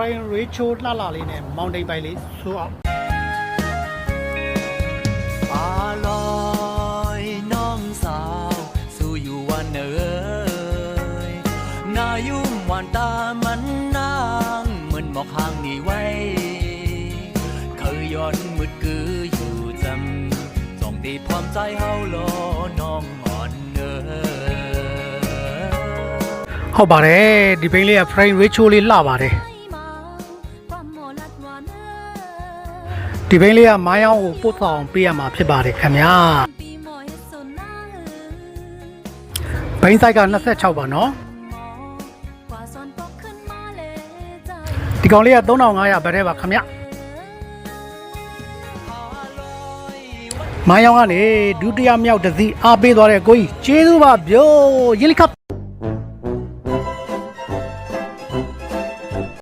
frame ratio လှလှလေးနဲ့ mountain bike လေးဆိုအောင်อาลอยน้องสาวสู่อยู่วันเอ๋ยนายุ่มวันตามันนางเหมือนหมอกห่างนี่ไว้เคยย้อนมืดกืออยู่จำส่องตีพร้อมใจเฮาโลน้องอ่อนเอ๋ยဟုတ်ပါတယ်ဒီဘိန်းလေးက frame ratio လေးလှပါတယ်ဒီဘိန်းလေးကမိုင်းအောင်ကိုပို့ဆောင်ပေးရမှာဖြစ်ပါတယ်ခင်ဗျာဘိန်းဆိုင်က26ပါနော်ဒီကောင်လေးက3500ပဲတဲ့ပါခင်ဗျမိုင်းအောင်ကနေဒုတိယမြောက်တစ်စီးအားပေးသွားတဲ့ကိုကြီးကျေးဇူးပါဗျိုရင်းလီကပ်